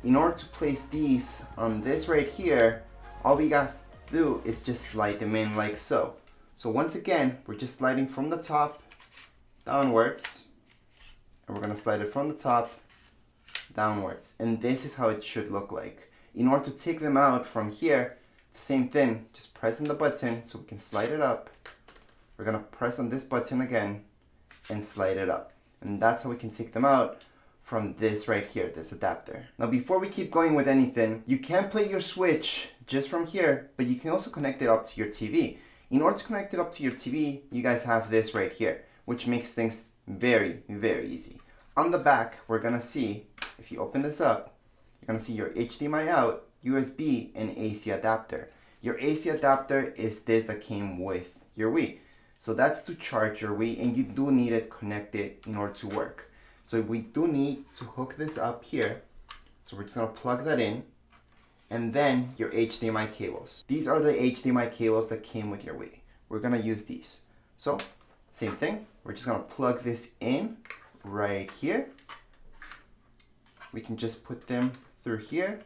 In order to place these on this right here, all we got to do is just slide them in like so. So once again, we're just sliding from the top downwards, and we're gonna slide it from the top downwards. And this is how it should look like. In order to take them out from here, it's the same thing. Just press on the button so we can slide it up. We're gonna press on this button again and slide it up. And that's how we can take them out from this right here, this adapter. Now before we keep going with anything, you can play your switch just from here, but you can also connect it up to your TV. In order to connect it up to your TV, you guys have this right here, which makes things very, very easy. On the back, we're gonna see, if you open this up, you're gonna see your HDMI out, USB, and AC adapter. Your AC adapter is this that came with your Wii. So that's to charge your Wii, and you do need it connected in order to work. So we do need to hook this up here. So we're just gonna plug that in, and then your HDMI cables. These are the HDMI cables that came with your Wii. We're gonna use these. So same thing, we're just gonna plug this in right here. We can just put them through here,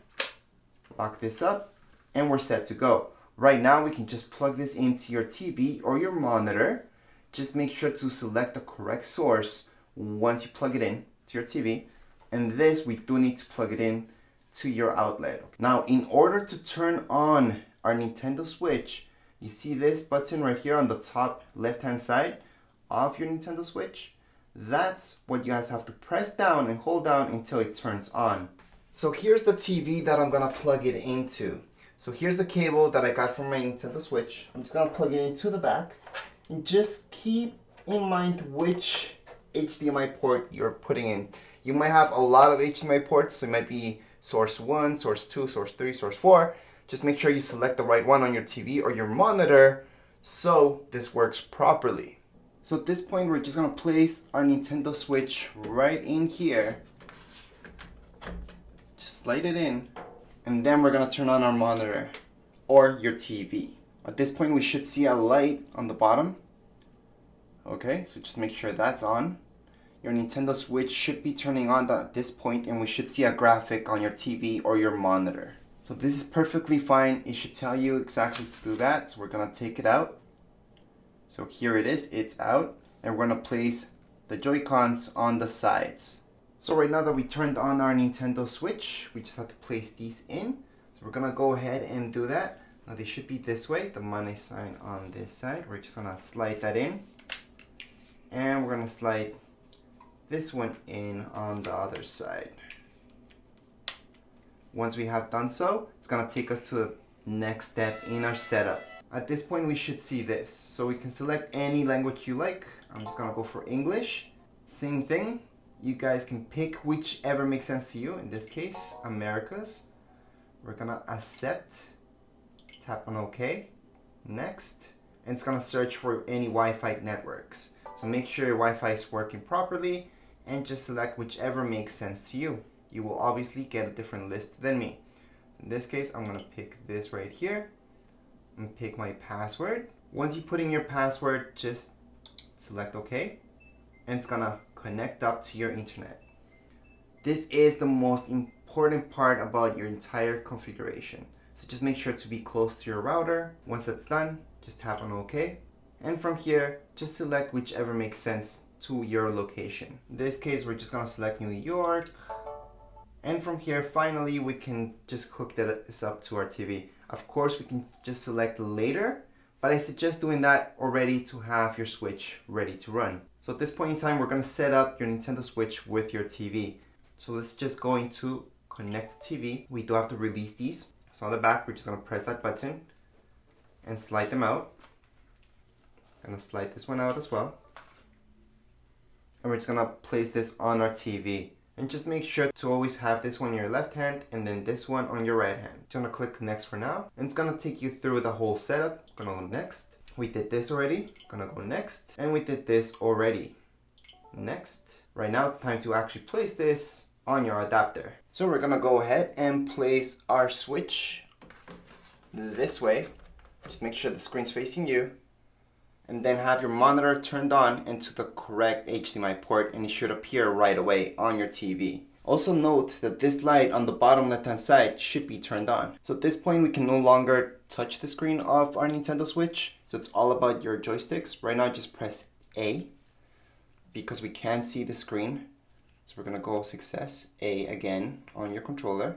lock this up, and we're set to go. Right now we can just plug this into your TV or your monitor. Just make sure to select the correct source once you plug it in to your TV. And this, we do need to plug it in to your outlet. Now, in order to turn on our Nintendo Switch, you see this button right here on the top left-hand side of your Nintendo Switch? That's what you guys have to press down and hold down until it turns on. So here's the TV that I'm gonna plug it into. So here's the cable that I got from my Nintendo Switch. I'm just gonna plug it into the back. And just keep in mind which HDMI port you're putting in. You might have a lot of HDMI ports, so it might be source 1, source 2, source 3, source 4. Just make sure you select the right one on your TV or your monitor so this works properly. So at this point, we're just gonna place our Nintendo Switch right in here. Just slide it in, and then we're gonna turn on our monitor or your TV. At this point, we should see a light on the bottom. Okay, so just make sure that's on. Your Nintendo Switch should be turning on at this point, and we should see a graphic on your TV or your monitor. So this is perfectly fine. It should tell you exactly to do that. So we're gonna take it out. So here it is, it's out. And we're gonna place the Joy-Cons on the sides. So right now that we turned on our Nintendo Switch, we just have to place these in. So we're gonna go ahead and do that. Now they should be this way, the minus sign on this side. We're just gonna slide that in. And we're gonna slide this one in on the other side. Once we have done so, it's gonna take us to the next step in our setup. At this point, we should see this. So we can select any language you like. I'm just gonna go for English. Same thing. You guys can pick whichever makes sense to you. In this case, Americas. We're gonna accept, tap on OK, next. And it's gonna search for any Wi-Fi networks. So make sure your Wi-Fi is working properly and just select whichever makes sense to you. You will obviously get a different list than me. So in this case, I'm gonna pick this right here and pick my password. Once you put in your password, just select OK, and it's gonna connect up to your internet. This is the most important part about your entire configuration. So just make sure to be close to your router. Once that's done, just tap on OK. And from here, just select whichever makes sense to your location. In this case, we're just gonna select New York. And from here, finally, we can just hook this up to our TV. Of course, we can just select later, but I suggest doing that already to have your Switch ready to run. So at this point in time, we're gonna set up your Nintendo Switch with your TV. So let's just go into connect to TV. We do have to release these. So on the back, we're just gonna press that button and slide them out. Gonna slide this one out as well. And we're just gonna place this on our TV. And just make sure to always have this one in your left hand and then this one on your right hand. Just gonna click next for now. And it's gonna take you through the whole setup. Gonna go next. We did this already. Gonna go next. And we did this already. Next. Right now it's time to actually place this on your adapter. So we're gonna go ahead and place our Switch this way. Just make sure the screen's facing you. And then have your monitor turned on into the correct HDMI port, and it should appear right away on your TV. Also note that this light on the bottom left hand side should be turned on. So at this point we can no longer touch the screen of our Nintendo Switch. So it's all about your joysticks. Right now just press A because we can't see the screen. So we're gonna go success, A again on your controller.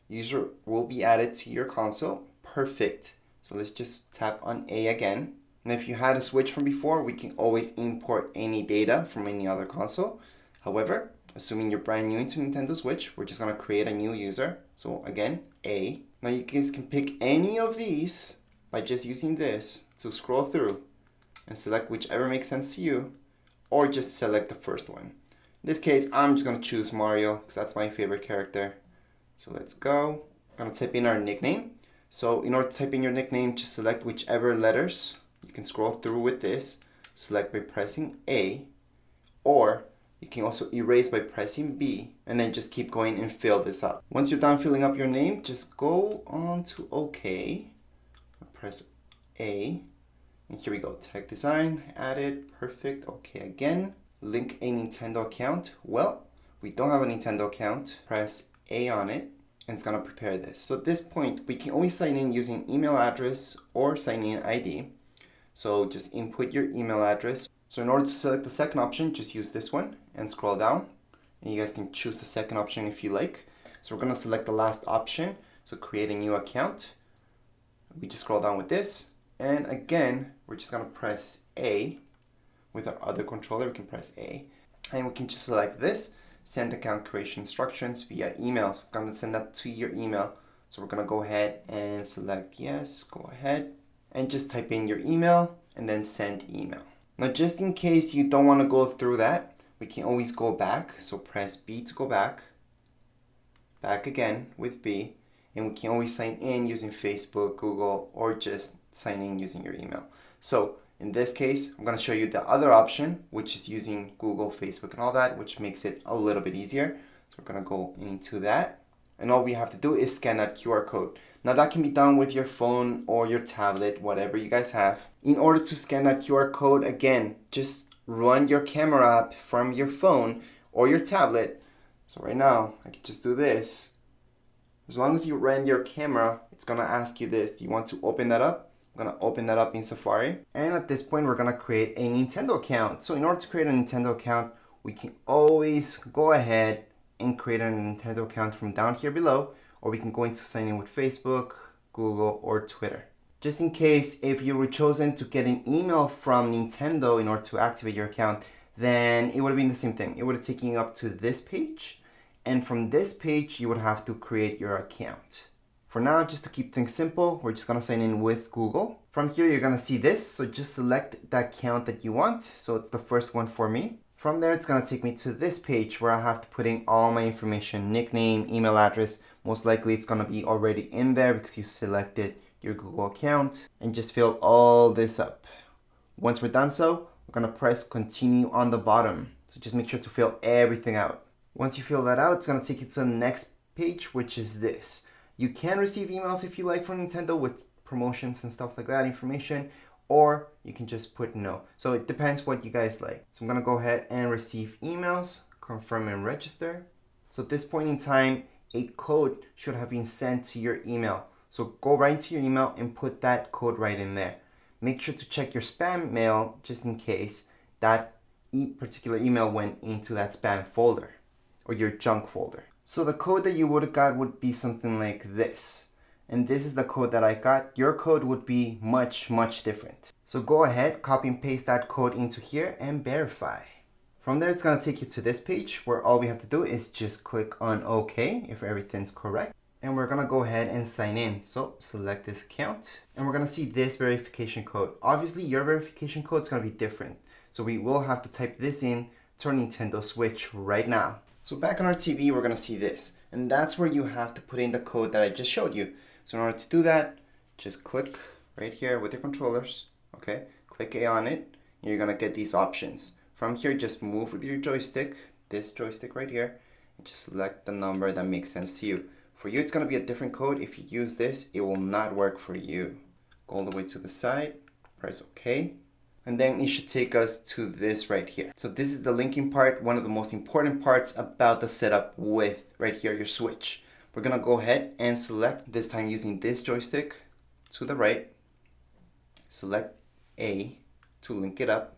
User will be added to your console. Perfect. So let's just tap on A again. And if you had a Switch from before, we can always import any data from any other console. However, assuming you're brand new into Nintendo Switch, we're just gonna create a new user. So again, A. Now you guys can pick any of these by just using this to scroll through and select whichever makes sense to you, or just select the first one. In this case, I'm just gonna choose Mario because that's my favorite character. So let's go. I'm gonna type in our nickname. So in order to type in your nickname, just select whichever letters. You can scroll through with this, select by pressing A, or you can also erase by pressing B, and then just keep going and fill this up. Once you're done filling up your name, just go on to OK. Press A, and here we go. Tech design, added, perfect. OK again. Link a Nintendo account. Well, we don't have a Nintendo account. Press A on it, and it's gonna prepare this. So at this point, we can always sign in using email address or sign in ID. So just input your email address. So in order to select the second option, just use this one and scroll down. And you guys can choose the second option if you like. So we're gonna select the last option. So create a new account. We just scroll down with this. And again, we're just gonna press A. With our other controller, we can press A. And we can just select this. Send account creation instructions via email. So I'm gonna send that to your email. So we're gonna go ahead and select yes, go ahead. And just type in your email and then send email. Now just in case you don't wanna go through that, we can always go back. So press B to go back. Back again with B. And we can always sign in using Facebook, Google, or just sign in using your email. So in this case, I'm going to show you the other option, which is using Google, Facebook, and all that, which makes it a little bit easier. So we're going to go into that. And all we have to do is scan that QR code. Now that can be done with your phone or your tablet, whatever you guys have. In order to scan that QR code, again, just run your camera app from your phone or your tablet. So right now, I can just do this. As long as you run your camera, it's going to ask you this. Do you want to open that up? I'm going to open that up in Safari. And at this point, we're going to create a Nintendo account. So in order to create a Nintendo account, we can always go ahead and create a Nintendo account from down here below, or we can go into sign in with Facebook, Google, or Twitter. Just in case, if you were chosen to get an email from Nintendo in order to activate your account, then it would have been the same thing. It would have taken you up to this page. And from this page, you would have to create your account. For now, just to keep things simple, we're just gonna sign in with Google. From here, you're gonna see this. So just select the account that you want. So it's the first one for me. From there, it's gonna take me to this page where I have to put in all my information, nickname, email address. Most likely it's gonna be already in there because you selected your Google account, and just fill all this up. Once we're done so, we're gonna press continue on the bottom. So just make sure to fill everything out. Once you fill that out, it's gonna take you to the next page, which is this. You can receive emails if you like from Nintendo with promotions and stuff like that, information, or you can just put no. So it depends what you guys like. So I'm gonna go ahead and receive emails, confirm and register. So at this point in time, a code should have been sent to your email. So go right into your email and put that code right in there. Make sure to check your spam mail just in case that particular email went into that spam folder or your junk folder. So the code that you would have got would be something like this. And this is the code that I got. Your code would be much, much different. So go ahead, copy and paste that code into here and verify. From there, it's gonna take you to this page where all we have to do is just click on OK if everything's correct. And we're gonna go ahead and sign in. So select this account and we're gonna see this verification code. Obviously your verification code is gonna be different. So we will have to type this in to our Nintendo Switch right now. So back on our TV, we're gonna see this. And that's where you have to put in the code that I just showed you. So in order to do that, just click right here with your controllers, okay? Click A on it, and you're gonna get these options. From here, just move with your joystick, this joystick right here, and just select the number that makes sense to you. For you, it's gonna be a different code. If you use this, it will not work for you. Go all the way to the side, press OK. And then it should take us to this right here. So this is the linking part, one of the most important parts about the setup with right here, your switch. We're gonna go ahead and select, this time using this joystick to the right, select A to link it up,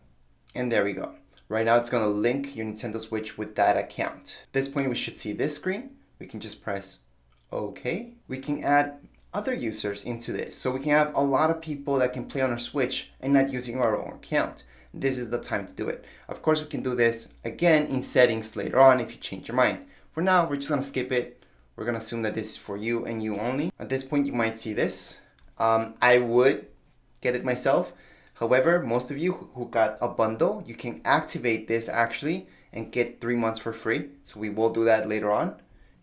and there we go. Right now it's gonna link your Nintendo Switch with that account. At this point we should see this screen. We can just press OK. We can add other users into this. So we can have a lot of people that can play on our Switch and not using our own account. This is the time to do it. Of course, we can do this again in settings later on if you change your mind. For now, we're just gonna skip it. We're gonna assume that this is for you and you only. At this point, you might see this. I would get it myself. However, most of you who got a bundle, you can activate this actually and get 3 months for free. So we will do that later on.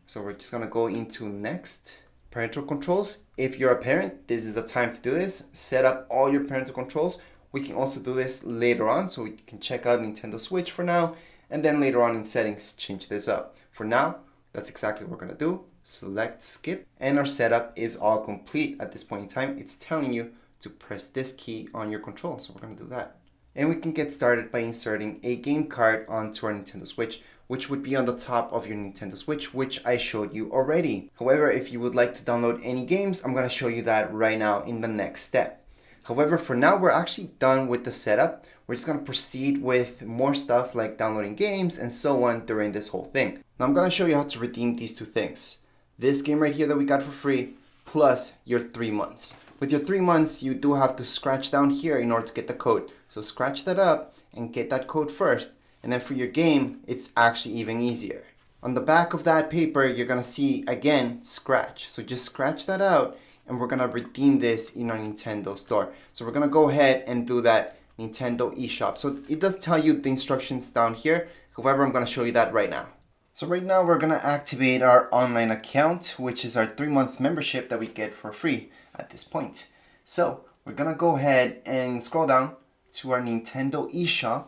So we're just gonna go into next. Parental controls. If you're a parent, this is the time to do this. Set up all your parental controls. We can also do this later on, so we can check out Nintendo Switch for now, and then later on in settings, change this up. For now, that's exactly what we're gonna do. Select skip, and our setup is all complete at this point in time. It's telling you to press this key on your control, so we're gonna do that. And we can get started by inserting a game card onto our Nintendo Switch, which would be on the top of your Nintendo Switch, which I showed you already. However, if you would like to download any games, I'm gonna show you that right now in the next step. However, for now, we're actually done with the setup. We're just gonna proceed with more stuff like downloading games and so on during this whole thing. Now I'm gonna show you how to redeem these two things. This game right here that we got for free, plus your 3 months. With your 3 months, you do have to scratch down here in order to get the code. So scratch that up and get that code first. And then for your game, it's actually even easier. On the back of that paper, you're gonna see, again, scratch. So just scratch that out, and we're gonna redeem this in our Nintendo store. So we're gonna go ahead and do that Nintendo eShop. So it does tell you the instructions down here. However, I'm gonna show you that right now. So right now, we're gonna activate our online account, which is our 3-month membership that we get for free at this point. So we're gonna go ahead and scroll down to our Nintendo eShop.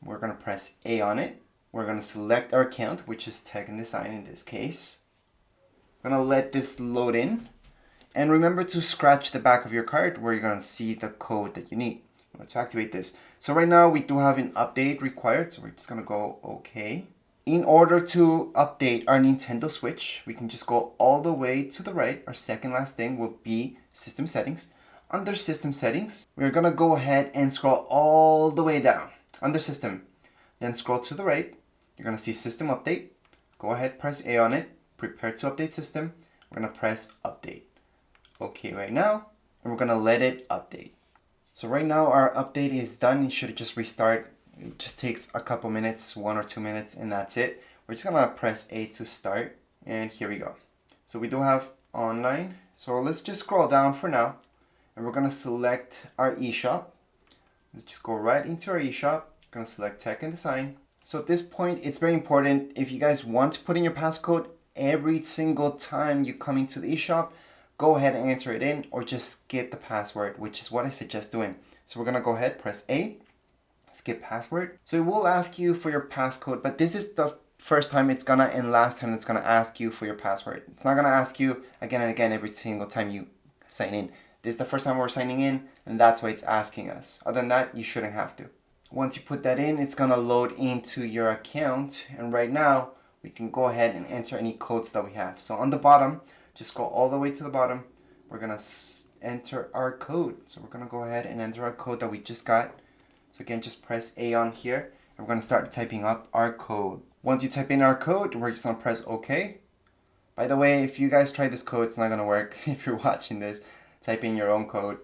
We're gonna press A on it. We're gonna select our account, which is Tech and Design in this case. We're gonna let this load in. And remember to scratch the back of your card where you're gonna see the code that you need to activate this. So right now we do have an update required, so we're just gonna go OK. In order to update our Nintendo Switch, we can just go all the way to the right. Our second last thing will be System Settings. Under System Settings, we're gonna go ahead and scroll all the way down. Under System, then scroll to the right. You're gonna see System Update. Go ahead, press A on it. Prepare to update system. We're gonna press Update. Okay, right now, and we're gonna let it update. So right now our update is done. It should just restart. It just takes a couple minutes, 1 or 2 minutes, and that's it. We're just gonna press A to start, and here we go. So we do have online. So let's just scroll down for now, and we're gonna select our eShop. Let's just go right into our eShop. We're gonna select Tech and Design. So at this point, it's very important, if you guys want to put in your passcode every single time you come into the eShop, go ahead and enter it in, or just skip the password, which is what I suggest doing. So we're gonna go ahead, press A, skip password. So it will ask you for your passcode, but this is the first time it's gonna and last time it's gonna ask you for your password. It's not gonna ask you again and again every single time you sign in. This is the first time we're signing in, and that's why it's asking us. Other than that, you shouldn't have to. Once you put that in, it's gonna load into your account, and right now, we can go ahead and enter any codes that we have. So on the bottom, just scroll all the way to the bottom. We're gonna enter our code. So we're gonna go ahead and enter our code that we just got. So again, just press A on here, and we're gonna start typing up our code. Once you type in our code, we're just gonna press OK. By the way, if you guys try this code, it's not gonna work if you're watching this. Type in your own code.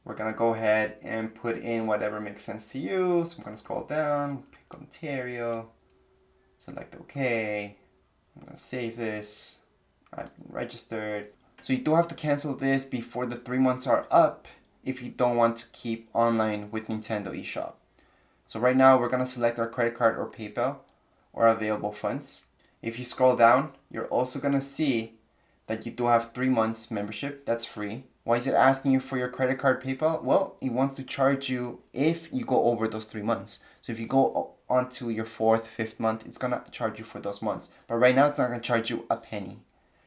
We're gonna go ahead and put in whatever makes sense to you. So I'm gonna scroll down, pick Ontario, select OK. I'm gonna save this. I've been registered. So you do have to cancel this before the 3 months are up if you don't want to keep online with Nintendo eShop. So right now we're gonna select our credit card or PayPal or available funds. If you scroll down, you're also gonna see that you do have 3 months membership. That's free. Why is it asking you for your credit card, PayPal? Well, it wants to charge you if you go over those 3 months. So if you go on to your 4th, 5th month, it's gonna charge you for those months. But right now, it's not gonna charge you a penny.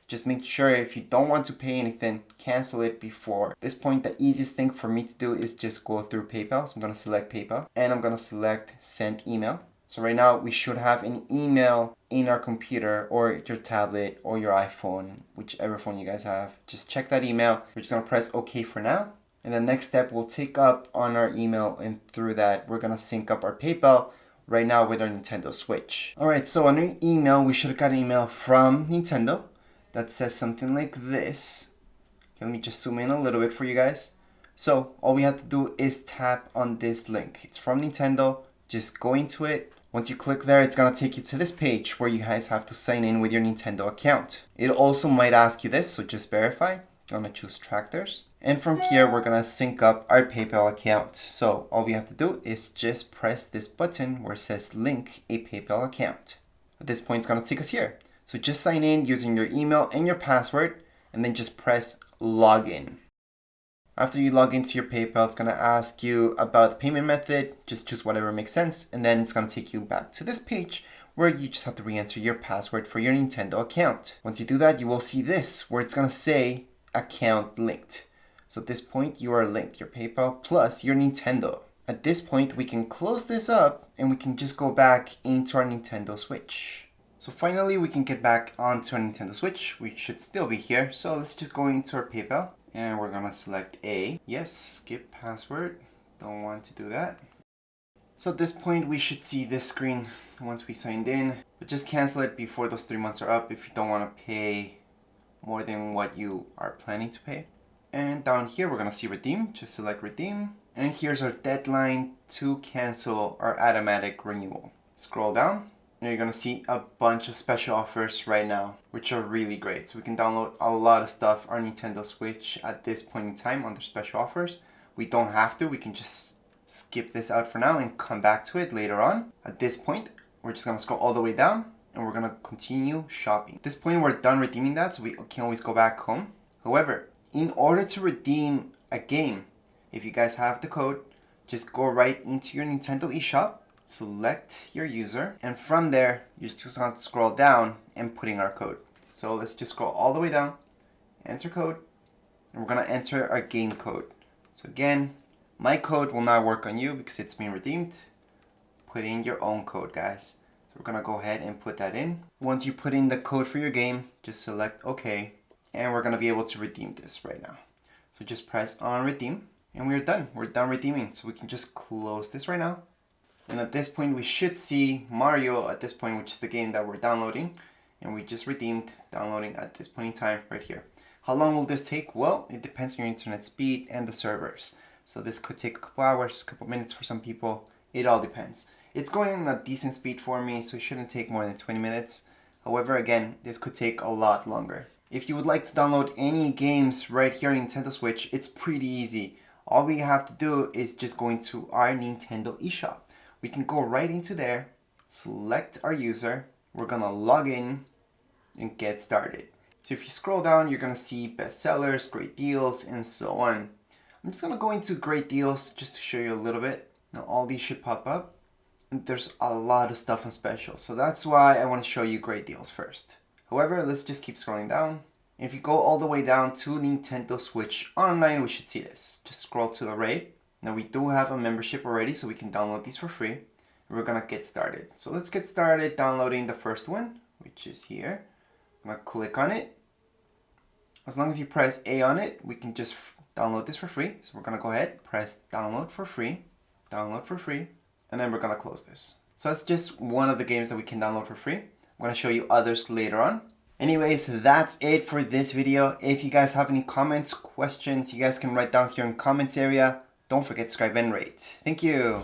Just make sure if you don't want to pay anything, cancel it before. At this point, the easiest thing for me to do is just go through PayPal. So I'm gonna select PayPal and I'm gonna select send email. So right now we should have an email in our computer or your tablet or your iPhone, whichever phone you guys have. Just check that email. We're just gonna press OK for now. And the next step we'll take up on our email, and through that we're gonna sync up our PayPal right now with our Nintendo Switch. Alright, so on our email, we should have got an email from Nintendo that says something like this. Okay, let me just zoom in a little bit for you guys. So all we have to do is tap on this link. It's from Nintendo. Just go into it. Once you click there, it's gonna take you to this page where you guys have to sign in with your Nintendo account. It also might ask you this, so just verify. I'm gonna choose Tractors. And from here, we're gonna sync up our PayPal account. So all we have to do is just press this button where it says link a PayPal account. At this point, it's gonna take us here. So just sign in using your email and your password, and then just press login. After you log into your PayPal, it's gonna ask you about the payment method. Just choose whatever makes sense, and then it's gonna take you back to this page where you just have to re-enter your password for your Nintendo account. Once you do that, you will see this where it's gonna say account linked. So at this point, you are linked, your PayPal plus your Nintendo. At this point, we can close this up and we can just go back into our Nintendo Switch. So finally, we can get back onto our Nintendo Switch. We should still be here. So let's just go into our PayPal and we're gonna select A. Yes, skip password. Don't want to do that. So at this point, we should see this screen once we signed in, but just cancel it before those 3 months are up if you don't want to pay more than what you are planning to pay. And down here, we're gonna see redeem. Just select redeem. And here's our deadline to cancel our automatic renewal. Scroll down and you're gonna see a bunch of special offers right now, which are really great. So we can download a lot of stuff on Nintendo Switch at this point in time under special offers. We don't have to, we can just skip this out for now and come back to it later on. At this point, we're just gonna scroll all the way down and we're gonna continue shopping. At this point, we're done redeeming that, so we can always go back home. However, in order to redeem a game, if you guys have the code, just go right into your Nintendo eShop, select your user, and from there, you just want to scroll down and put in our code. So let's just scroll all the way down, enter code, and we're gonna enter our game code. So again, my code will not work on you because it's been redeemed. Put in your own code, guys. So we're gonna go ahead and put that in. Once you put in the code for your game, just select OK. And we're gonna be able to redeem this right now. So just press on redeem and we're done. We're done redeeming. So we can just close this right now. And at this point, we should see Mario at this point, which is the game that we're downloading. And we just redeemed downloading at this point in time right here. How long will this take? Well, it depends on your internet speed and the servers. So this could take a couple hours, a couple minutes for some people. It all depends. It's going at a decent speed for me, so it shouldn't take more than 20 minutes. However, again, this could take a lot longer. If you would like to download any games right here on Nintendo Switch, it's pretty easy. All we have to do is just go into our Nintendo eShop. We can go right into there, select our user, we're gonna log in and get started. So if you scroll down, you're gonna see bestsellers, great deals, and so on. I'm just gonna go into great deals just to show you a little bit. Now all these should pop up. And there's a lot of stuff on special, so that's why I want to show you great deals first. However, let's just keep scrolling down. If you go all the way down to Nintendo Switch Online, we should see this. Just scroll to the right. Now we do have a membership already, so we can download these for free. We're gonna get started. So let's get started downloading the first one, which is here. I'm gonna click on it. As long as you press A on it, we can just download this for free. So we're gonna go ahead, press download for free, and then we're gonna close this. So that's just one of the games that we can download for free. I'm gonna show you others later on. Anyways, that's it for this video. If you guys have any comments, questions, you guys can write down here in the comments area. Don't forget to subscribe and rate. Thank you.